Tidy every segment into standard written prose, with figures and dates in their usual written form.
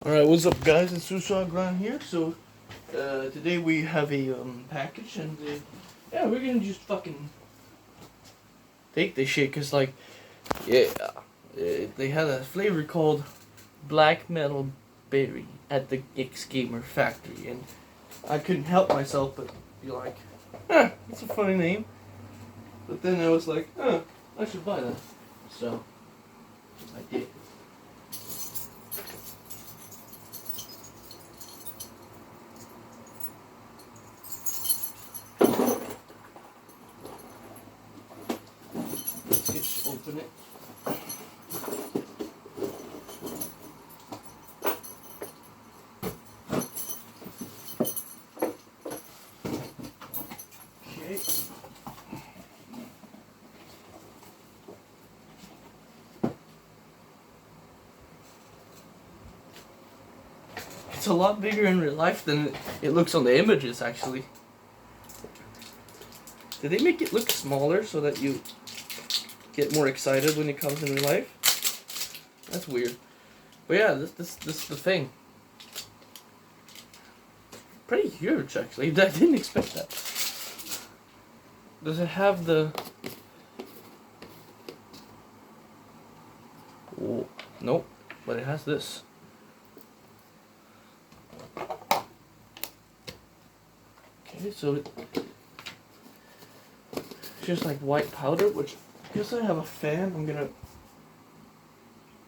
Alright, what's up guys, it's Susha Gran here. So, today we have a package and yeah, we're gonna just fucking take this shit cause like, yeah, they had a flavor called Black Metal Berry at the X Gamer Factory and I couldn't help myself but be like, that's a funny name. But then I was like, I should buy that. So, I did. Let's open it. Okay. It's a lot bigger in real life than it looks on the images, actually. Did they make it look smaller so that you get more excited when it comes in real life? That's weird. But yeah, this is the thing. Pretty huge, actually. I didn't expect that. Does it have the... Oh, nope. But it has this. Okay, so it's just like white powder, which because I have a fan, I'm gonna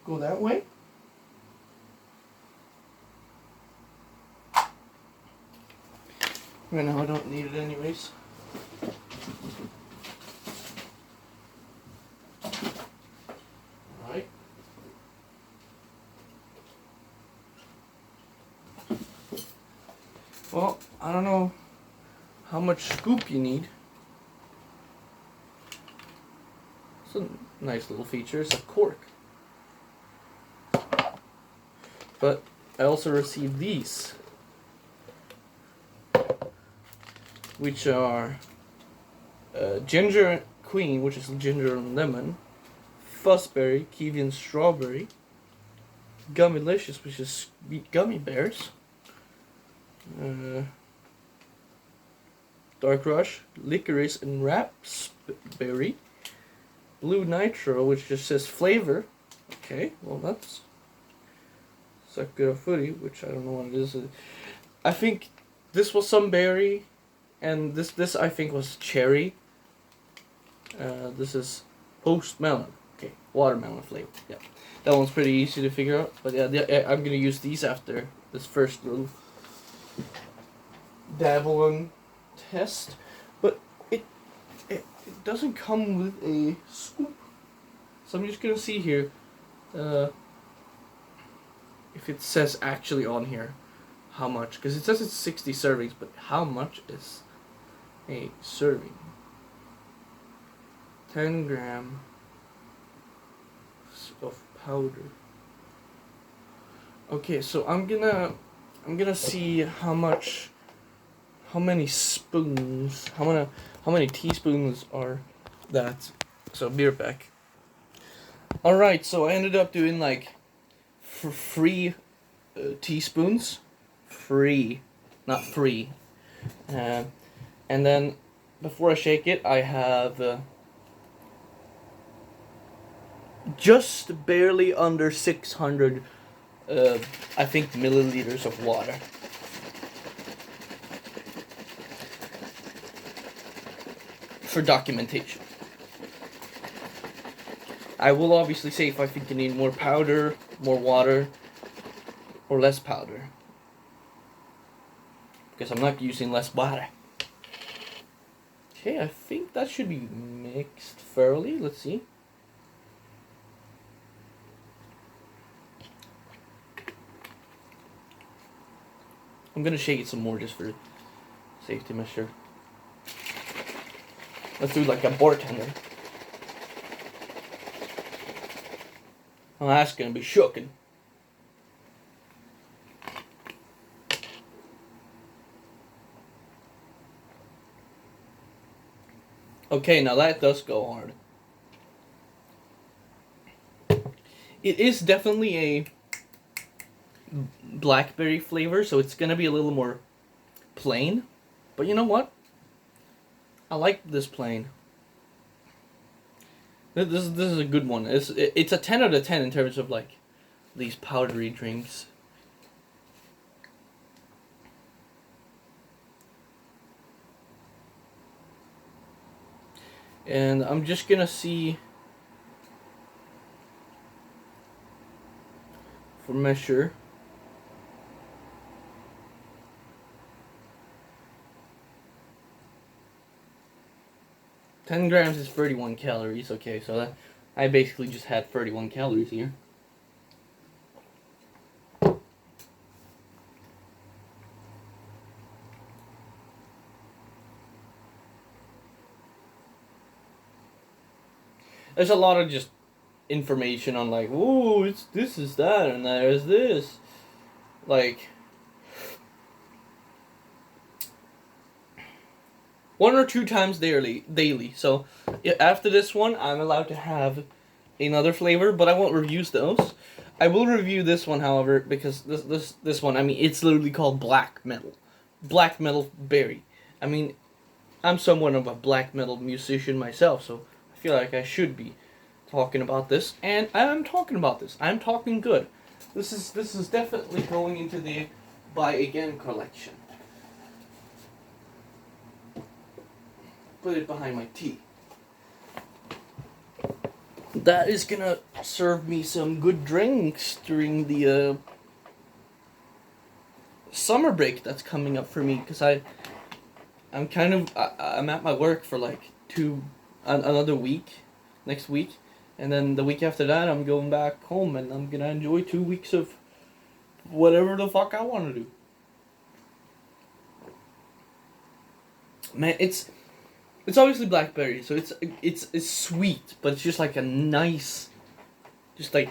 go that way. Right now I don't need it anyways. Alright. Well, I don't know how much scoop you need. It's a nice little feature. It's a cork. But I also received these, which are Ginger Queen, which is ginger and lemon, Fuzzberry, kiwi and strawberry, Gummylicious, which is sweet gummy bears, Dark Rush, licorice and raspberry, Blue Nitro, which just says flavor. Okay, well that's Sakura Footy, which I don't know what it is. I think this was some berry, and this I think was cherry. This is post melon. Okay, watermelon flavor. Yeah, that one's pretty easy to figure out. But yeah, I'm gonna use these after this first little dabble and test. But it doesn't come with a scoop, so I'm just gonna see here if it says actually on here how much, because it says it's 60 servings, but how much is a serving? 10 grams of powder. Okay, so I'm gonna see how many spoons, how many teaspoons are that. So be right back. All right, so I ended up doing like 3 teaspoons, not free, and then before I shake it, I have just barely under 600, I think, milliliters of water. For documentation. I will obviously say if I think you need more powder, more water, or less powder. Because I'm not using less water. Okay, I think that should be mixed thoroughly. Let's see. I'm gonna shake it some more just for safety measure. Let's do like a bartender. Well, that's gonna be shooken. Okay, now that does go hard. It is definitely a blackberry flavor, so it's gonna be a little more plain. But you know what? I like this plain. This is a good one. It's a 10 out of 10 in terms of like these powdery drinks. And I'm just gonna see for measure. Ten grams is 31 calories. Okay, so that I basically just had 31 calories here. There's a lot of just information on like, oh, it's this is that, and there's this, like, one or two times daily. So after this one, I'm allowed to have another flavor, but I won't review those. I will review this one, however, because this one, I mean, it's literally called black metal berry. I mean, I'm somewhat of a black metal musician myself, so I feel like I should be talking about this, and I'm talking about this. I'm talking good. This is definitely going into the buy again collection. Put it behind my tea. That is gonna serve me some good drinks during the summer break that's coming up for me, because I'm at my work for like another week, next week, and then the week after that I'm going back home, and I'm gonna enjoy 2 weeks of whatever the fuck I want to do. Man, it's obviously blackberry, so it's sweet, but it's just like a nice, just like,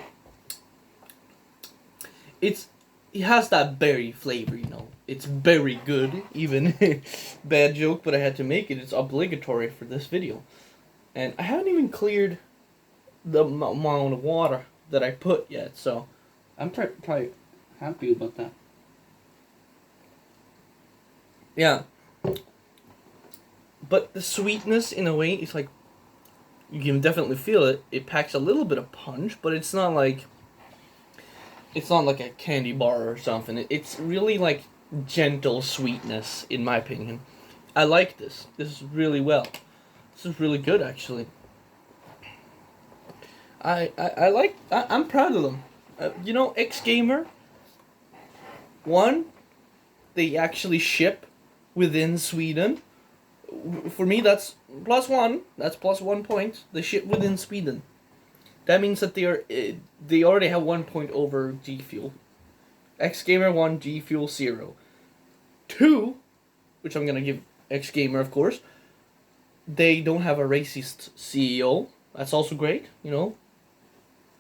it has that berry flavor, you know. It's very good, even. Bad joke, but I had to make it. It's obligatory for this video. And I haven't even cleared the amount of water that I put yet, so I'm probably happy about that. Yeah. But the sweetness, in a way, is like, you can definitely feel it. It packs a little bit of punch, but it's not like a candy bar or something. It's really like gentle sweetness, in my opinion. I like this. This is really well. This is really good, actually. I'm proud of them. You know, X Gamer, one, they actually ship within Sweden. For me, that's +1. That's +1 point. They ship within Sweden. That means that they already have 1 point over G Fuel. X Gamer 1, G Fuel 0. 2, which I'm gonna give X Gamer, of course. They don't have a racist CEO. That's also great. You know,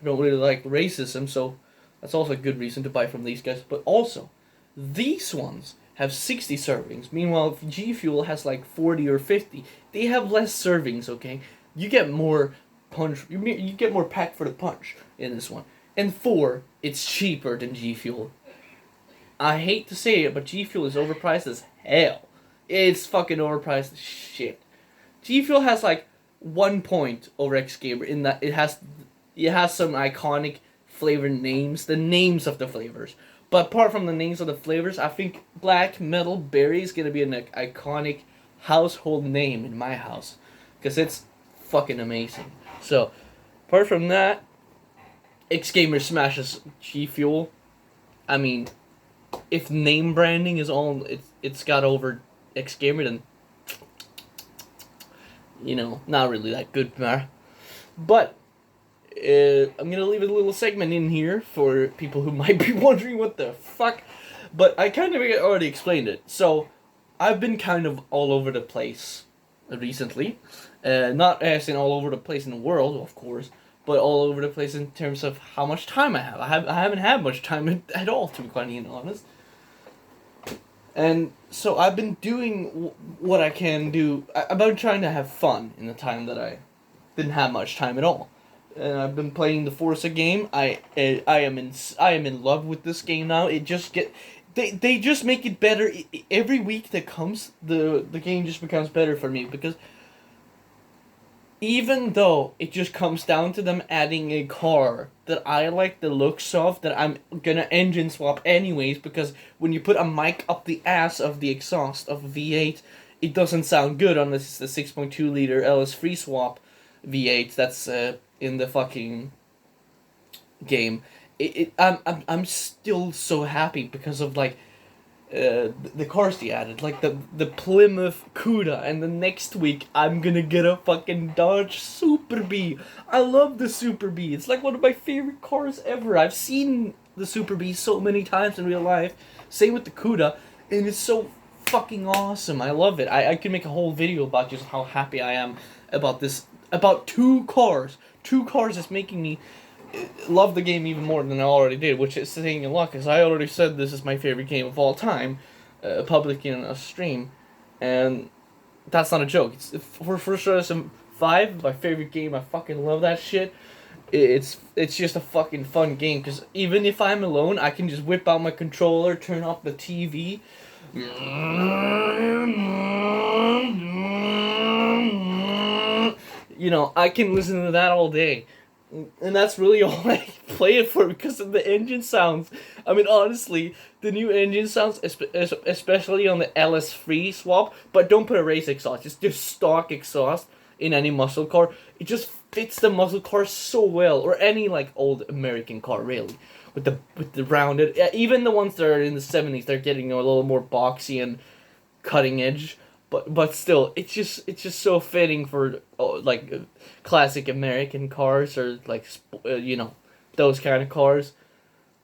I don't really like racism, so that's also a good reason to buy from these guys. But also, these ones have 60 servings. Meanwhile, if G Fuel has like 40 or 50, they have less servings, okay? You get more punch, you get more pack for the punch in this one. And 4, it's cheaper than G Fuel. I hate to say it, but G Fuel is overpriced as hell. It's fucking overpriced as shit. G Fuel has like 1 point over X Gamer in that it has some iconic flavor names, the names of the flavors. But apart from the names of the flavors, I think Black Metal Berry is going to be an iconic household name in my house. Because it's fucking amazing. So, apart from that, X Gamer smashes G Fuel. I mean, if name branding is all it's got over X Gamer, then, you know, not really that good, man. But I'm gonna leave a little segment in here for people who might be wondering what the fuck, but I kind of already explained it. So, I've been kind of all over the place recently. Not as in all over the place in the world, of course, but all over the place in terms of how much time I have. I haven't had much time at all, to be quite honest. And so I've been doing what I can do. I've been trying to have fun in the time that I didn't have much time at all. and I've been playing the Forza game. I am in love with this game now. It just they just make it better every week that comes. The game just becomes better for me because even though it just comes down to them adding a car that I like the looks of, that I'm gonna engine swap anyways, because when you put a mic up the ass of the exhaust of a V8, it doesn't sound good unless it's the 6.2 liter LS free swap V8 that's in the fucking game. I'm still so happy because of like the cars they added, like the Plymouth Cuda, and the next week I'm gonna get a fucking Dodge Super Bee. I love the Super Bee. It's like one of my favorite cars ever. I've seen the Super Bee so many times in real life. Same with the Cuda, and it's so fucking awesome. I love it. I could make a whole video about just how happy I am about this. About two cars. Two cars is making me love the game even more than I already did, which is saying a lot, because I already said this is my favorite game of all time, publicly in a stream, and that's not a joke. It's for Forza Horizon 5, my favorite game. I fucking love that shit. It's just a fucking fun game, because even if I'm alone, I can just whip out my controller, turn off the TV. You know, I can listen to that all day. And that's really all I play it for, because of the engine sounds. I mean, honestly, the new engine sounds, especially on the LS free swap, but don't put a race exhaust, just stock exhaust in any muscle car. It just fits the muscle car so well, or any like old American car really, with the rounded. Even the ones that are in the 70s, they're getting a little more boxy and cutting edge. But still, it's just so fitting for classic American cars, or like those kind of cars,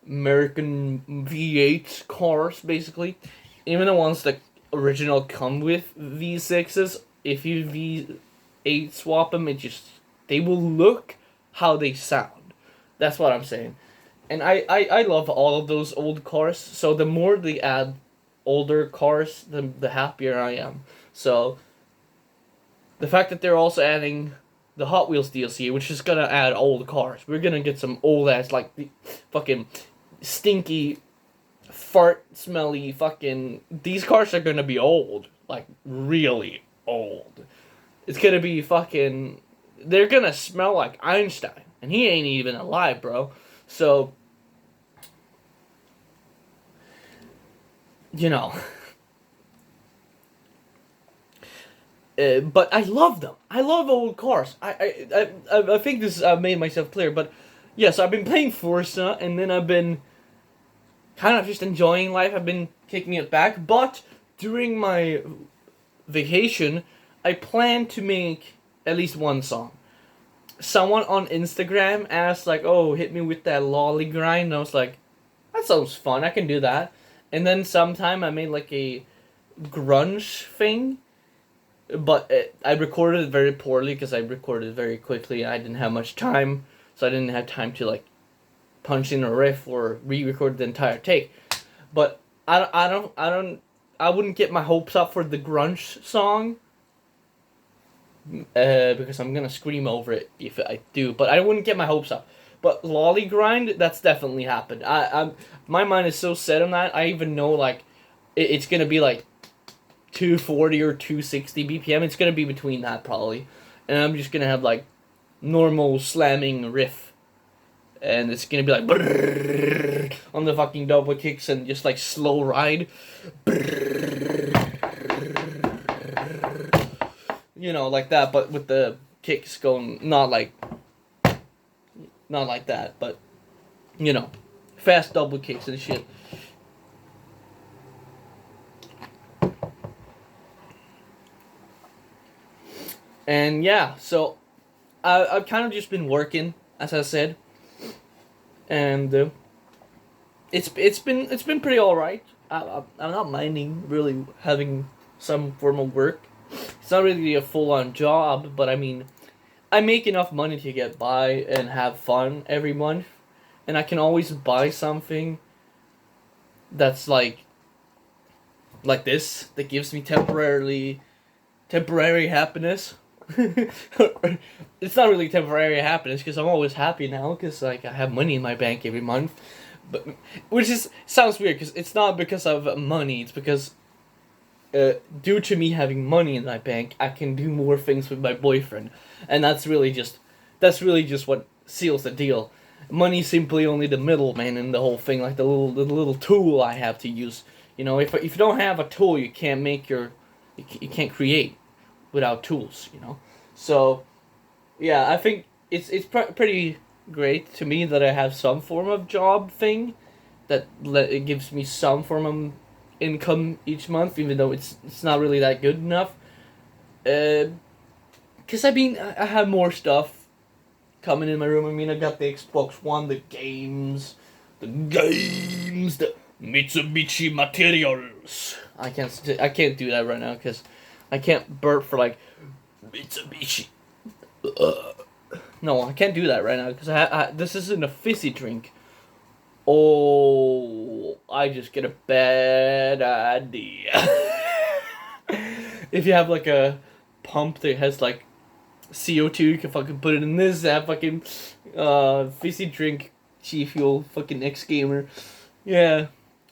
American V8 cars basically. Even the ones that original come with V6s, if you V8 swap them, they will look how they sound. That's what I'm saying, and I love all of those old cars. So the more they add older cars, the happier I am. So the fact that they're also adding the Hot Wheels DLC, which is gonna add old cars, we're gonna get some old ass, like the fucking stinky, fart smelly fucking. These cars are gonna be old, like really old. It's gonna be fucking. They're gonna smell like Einstein, and he ain't even alive, bro. So, you know. But I love them. I love old cars. I think this I made myself clear. But yes, I've been playing Forza, and then I've been kind of just enjoying life. I've been kicking it back. But during my vacation, I plan to make at least one song. Someone on Instagram asked like, "Oh, hit me with that lolly grind." And I was like, "That sounds fun. I can do that." And then sometime I made like a grunge thing. But I recorded it very poorly, because I recorded it very quickly. I didn't have much time, so I didn't have time to like punch in a riff or re-record the entire take. But I wouldn't get my hopes up for the grunge song, because I'm gonna scream over it if I do. But I wouldn't get my hopes up. But Lolly Grind, that's definitely happened. My mind is so set on that. I even know like it's gonna be like 240 or 260 BPM. It's gonna be between that probably, and I'm just gonna have like normal slamming riff, and it's gonna be like on the fucking double kicks, and just like slow ride, like that, but with the kicks going not like that, but fast double kicks and shit. And yeah, so I've kind of just been working, as I said, and it's been pretty all right. I'm not minding really having some form of work. It's not really a full on job, but I mean, I make enough money to get by and have fun every month, and I can always buy something that's like this, that gives me temporary happiness. It's not really temporary happiness because I'm always happy now because like I have money in my bank every month, but which is sounds weird because it's not because of money. It's because due to me having money in my bank, I can do more things with my boyfriend, and that's really just what seals the deal. Money's simply only the middleman in the whole thing, like the little tool I have to use. You know, if you don't have a tool, you can't make you can't create without tools. You know, so yeah, I think it's pretty great to me that I have some form of job thing that it gives me some form of income each month, even though it's not really that good enough. Cause I mean I have more stuff coming in my room. I mean I got the Xbox One, the Mitsubishi materials. I can't do that right now because I can't burp for like Mitsubishi. No, I can't do that right now because this isn't a fizzy drink. Oh, I just get a bad idea. If you have like a pump that has like CO2, you can fucking put it in this. That fucking fizzy drink, G Fuel, fucking X Gamer. Yeah.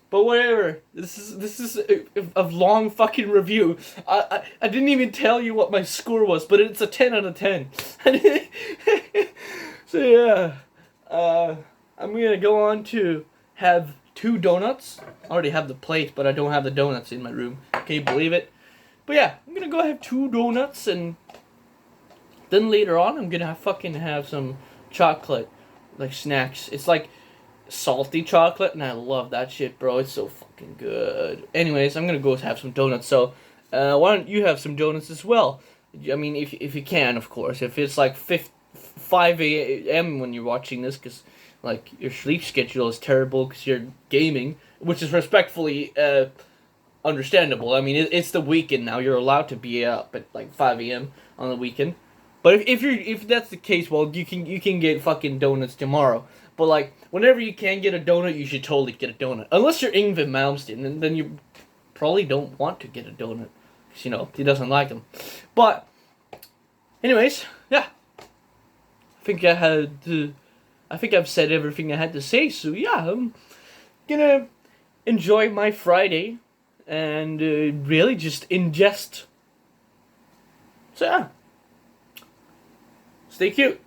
But whatever. This is a long fucking review. I didn't even tell you what my score was, but it's a 10 out of 10. So yeah. I'm gonna go on to have 2 donuts. I already have the plate, but I don't have the donuts in my room. Can you believe it? But yeah, I'm gonna go have 2 donuts, and then later on I'm gonna have some chocolate, like snacks. It's like salty chocolate, and I love that shit, bro. It's so fucking good. Anyways, I'm gonna go have some donuts. So, why don't you have some donuts as well? I mean, if you can, of course. If it's like 5 a.m. when you're watching this, because like your sleep schedule is terrible because you're gaming, which is respectfully understandable. I mean, it's the weekend now. You're allowed to be up at like 5 a.m. on the weekend. But if that's the case, well, you can get fucking donuts tomorrow. But like whenever you can get a donut, you should totally get a donut. Unless you're Yngwie Malmsteen, and then you probably don't want to get a donut, because, you know, he doesn't like them. But anyways, yeah. I think I've said everything I had to say. So yeah, I'm gonna enjoy my Friday and really just ingest. So yeah, stay cute.